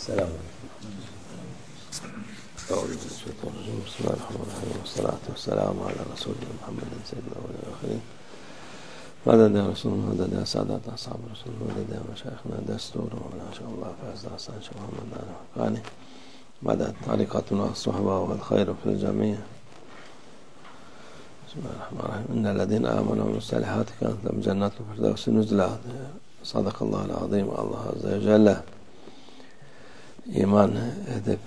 Selamun Aleyküm. Bismillahirrahmanirrahim. Salatu vesselamu ala Resulina Muhammedin seyyidina ve ahirin. Madad ya Resulullah, madad ya Sadat ashab Resulullah, madad ya meşayikhina destur ve maşallah fazla hasan Muhammed Kani. Madad tarikatuna as-suhba vel hayru fil cemi'. Bismillahirrahmanirrahim. İnnellezîne âmenû ve amilus-salihâti kânet lehum cennetul firdevsi nuzulâ. Sadakallahul azîm. Allah azze ve celle iman edip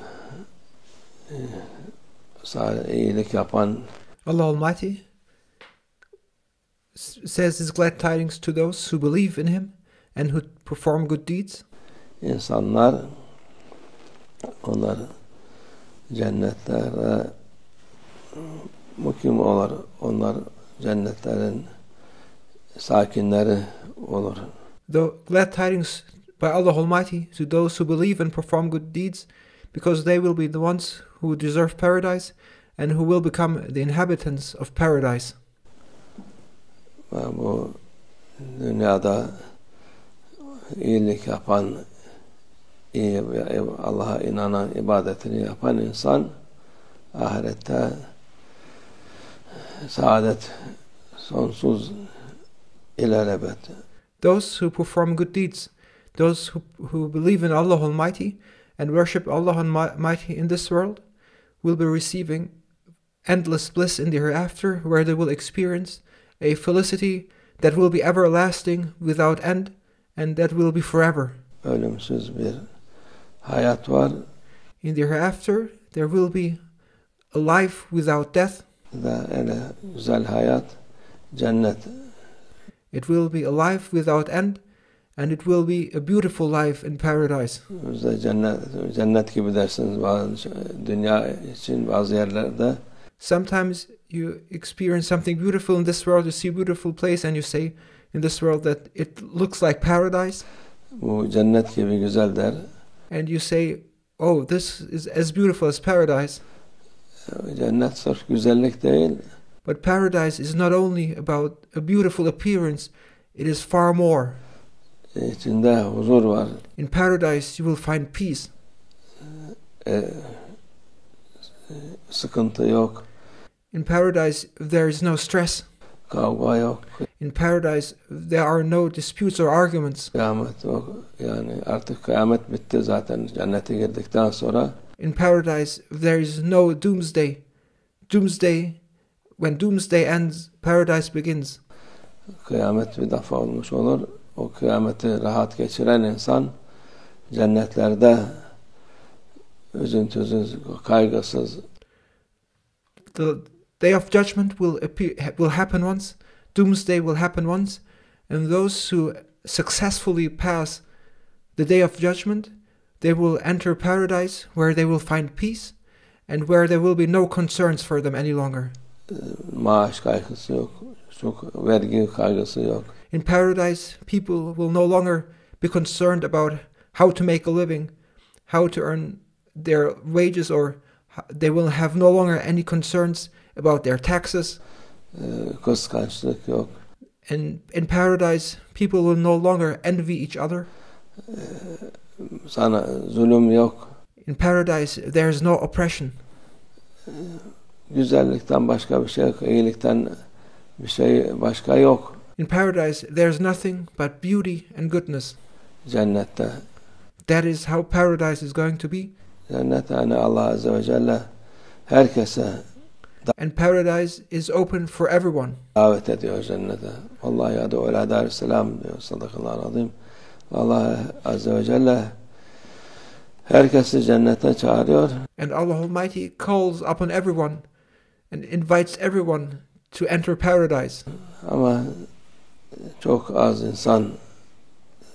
iyilik yapan Allah Almighty says His glad tidings to those who believe in Him and who perform good deeds. insanlar onlar cennetlere mukim olur. Onlar cennetlerin sakinleri olur. The glad tidings by Allah Almighty to those who believe and perform good deeds, because they will be the ones who deserve paradise and who will become the inhabitants of paradise. Ve bu dünyada iyilik yapan, iyi Allah'a inanan, ibadetini yapan insan ahirette saadet sonsuz ilelebet. Those who perform good deeds, those who believe in Allah Almighty and worship Allah Almighty in this world, will be receiving endless bliss in the hereafter, where they will experience a felicity that will be everlasting without end and that will be forever. Ölümsüz bir hayat var. In the hereafter, there will be a life without death. Ve öyle güzel hayat cennet. It will be a life without end, and it will be a beautiful life in paradise. Bizde cennet gibi dersiniz bazı dünya için bazı yerlerde. Sometimes you experience something beautiful in this world, you see a beautiful place, and you say in this world that it looks like paradise. Bu cennet gibi güzel der. And you say, oh, this is as beautiful as paradise. Cennet sırf güzellik değil. But paradise is not only about a beautiful appearance, it is far more. İçinde huzur var. In paradise you will find peace. Sıkıntı yok. In paradise there is no stress. Kavga yok. In paradise there are no disputes or arguments. Kıyamet yok. Yani artık kıyamet bitti zaten cennete girdikten sonra. In paradise there is no doomsday. When doomsday ends, paradise begins. Kıyamet bir defa olmuş olur. O kıyameti rahat geçiren insan cennetlerde üzüntüsüz, kaygısız. The day of judgment will happen once. Doomsday will happen once, and those who successfully pass the day of judgment, they will enter paradise, where they will find peace, and where there will be no concerns for them any longer. Maaş kaygısı yok, çok vergi kaygısı yok. In paradise, people will no longer be concerned about how to make a living, how to earn their wages, or they will have no longer any concerns about their taxes. Kıskançlık yok. And in paradise, people will no longer envy each other. Sana zulüm yok. In paradise, there is no oppression. Güzellikten başka bir şey yok. İyilikten bir şey başka yok. In paradise, there is nothing but beauty and goodness. Cennette. That is how paradise is going to be. Cennet yani Allah Azze ve Celle herkese And paradise is open for everyone. davet ediyor cennete. Vallahi ya da öyle Darüsselam diyor. Sadakallahu azim. Allah Azze ve Celle herkesi cennete çağırıyor. And Allah Almighty calls upon everyone and invites everyone to enter paradise. Ama çok az insan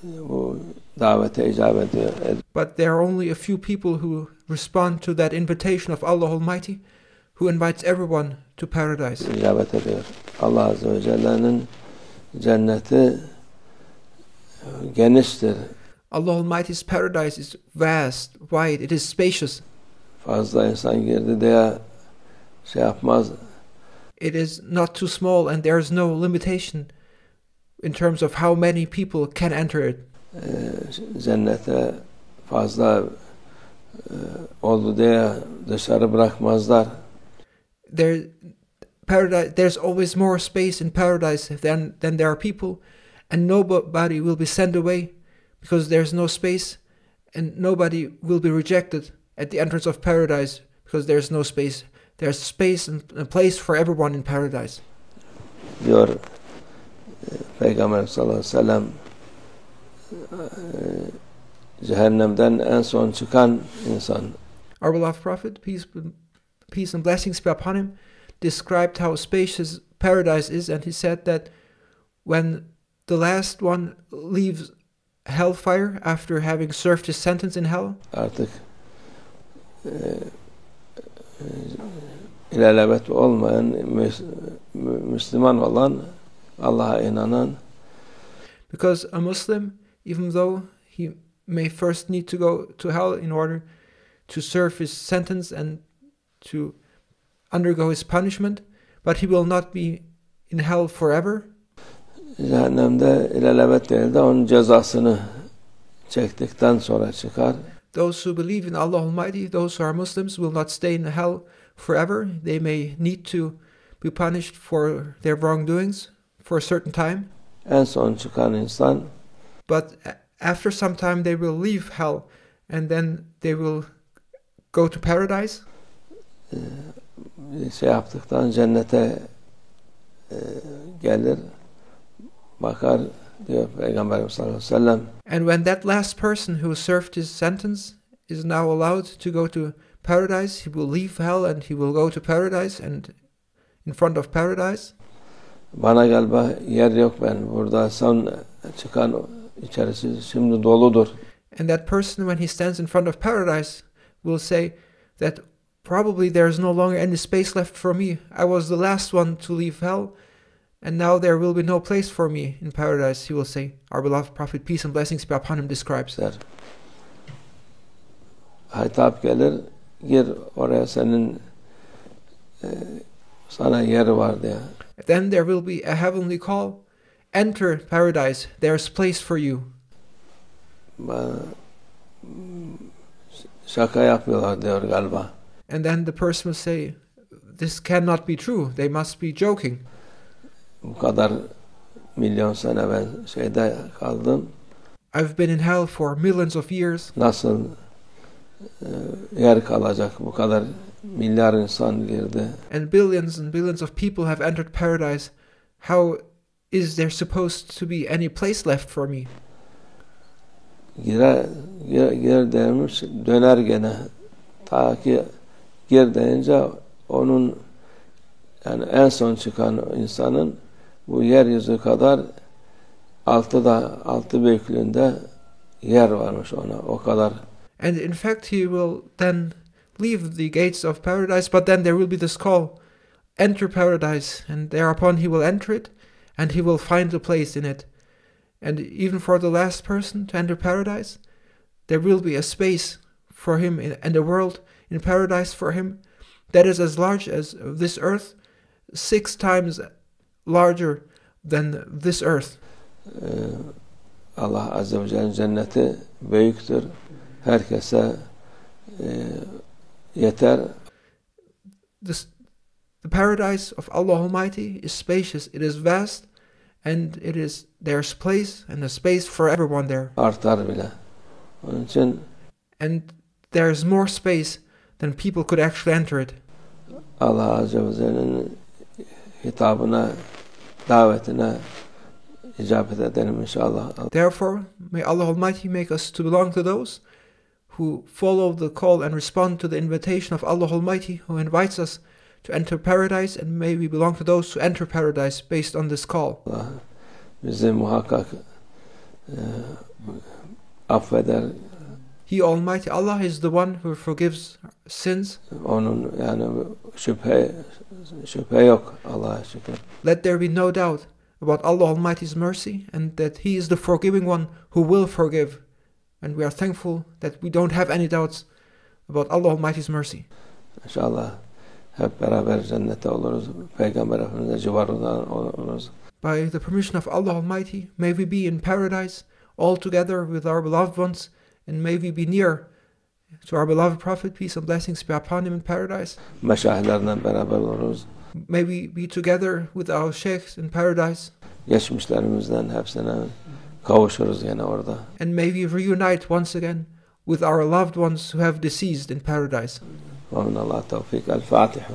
bu davete icabet ediyor. But there are only a few people who respond to that invitation of Allah Almighty, who invites everyone to paradise. İcabet ediyor. Allah Azze ve Celle'nin cenneti geniştir. Allah Almighty's paradise is vast, wide, it is spacious. Fazla insan girdi diye şey yapmaz. It is not too small, and there is no limitation in terms of how many people can enter it. Cennete fazla oldu diye dışarı bırakmazlar. There's always more space in paradise than there are people, and nobody will be sent away because there's no space, and nobody will be rejected at the entrance of paradise because there's no space. There's space and a place for everyone in paradise. Diyor Peygamber sallallahu aleyhi ve sellem, cehennemden en son çıkan insan. Our beloved Prophet, peace and blessings be upon him, described how spacious paradise is, and he said that when the last one leaves hellfire after having served his sentence in hell, Artık ilelebet olmayan, Müslüman olan, Allah'a inanan, because a Muslim, even though he may first need to go to hell in order to serve his sentence and to undergo his punishment, but he will not be in hell forever. Cehennemde ilelebet değil de onun cezasını çektikten sonra çıkar. Those who believe in Allah Almighty, those who are Muslims, will not stay in hell forever. They may need to be punished for their wrongdoings for a certain time. En son çıkan insan, but after some time they will leave hell, and then they will go to paradise. Şey yaptıktan cennete gelir, bakar, diyor Peygamberimiz sallallahu aleyhi ve sellem. And when that last person who served his sentence is now allowed to go to paradise, he will leave hell and he will go to paradise, and in front of paradise. Bana galiba yer yok, ben burada son çıkan içerisi şimdi doludur. And that person, when he stands in front of paradise, will say that probably there is no longer any space left for me. I was the last one to leave hell, and now there will be no place for me in paradise, he will say. Our beloved Prophet, peace and blessings be upon him, describes. Hitap gelir, gir oraya, senin sana yeri var diye. Then there will be a heavenly call. Enter paradise, there's place for you. Şaka yapıyorlar diyor galiba. And then the person will say, this cannot be true, they must be joking. Bu kadar milyon sene ben şeyde kaldım. I've been in hell for millions of years. Nasıl yer kalacak, bu kadar milyar insan girdi. And billions of people have entered paradise. How is there supposed to be any place left for me? Gir demiş, döner gene. Ta ki gir deyince onun, yani en son çıkan insanın bu yeryüzü kadar altı büyüklüğünde yer varmış ona, o kadar. And in fact he will then leave the gates of paradise, but then there will be this call, enter paradise, and thereupon he will enter it, and he will find a place in it. And even for the last person to enter paradise, there will be a space for him and a world in paradise for him that is as large as this earth, 6 times larger than this earth. Allah Azze ve Celle'nin cenneti büyüktür. Herkese yeter. The paradise of Allah Almighty is spacious, it is vast, and there's place and a space for everyone there. Artar bile. Onun için and there's more space than people could actually enter it. Allah Azze ve Celle'nin hitabına, davetine icabet edelim inşallah. Therefore, may Allah Almighty make us to belong to those who follow the call and respond to the invitation of Allah Almighty, who invites us to enter paradise, and may we belong to those who enter paradise based on this call. Allah bizi muhakkak affeder. He Almighty Allah is the one who forgives sins. Onun yani şüphe yok, Allah'a şükür. Let there be no doubt about Allah Almighty's mercy, and that He is the forgiving one who will forgive. And we are thankful that we don't have any doubts about Allah Almighty's mercy. İnşallah hep beraber cennete oluruz. Peygamber Efendimiz'e civarında oluruz. By the permission of Allah Almighty, may we be in paradise all together with our beloved ones, and may we be near to our beloved Prophet, peace and blessings be upon him in paradise. Meşayihlerle beraber oluruz. May we be together with our sheikhs in paradise. Geçmişlerimizden hepsine kavuşuruz yine orada. And may we reunite once again with our loved ones who have deceased in paradise. ومن الله التوفيق. الفاتحة.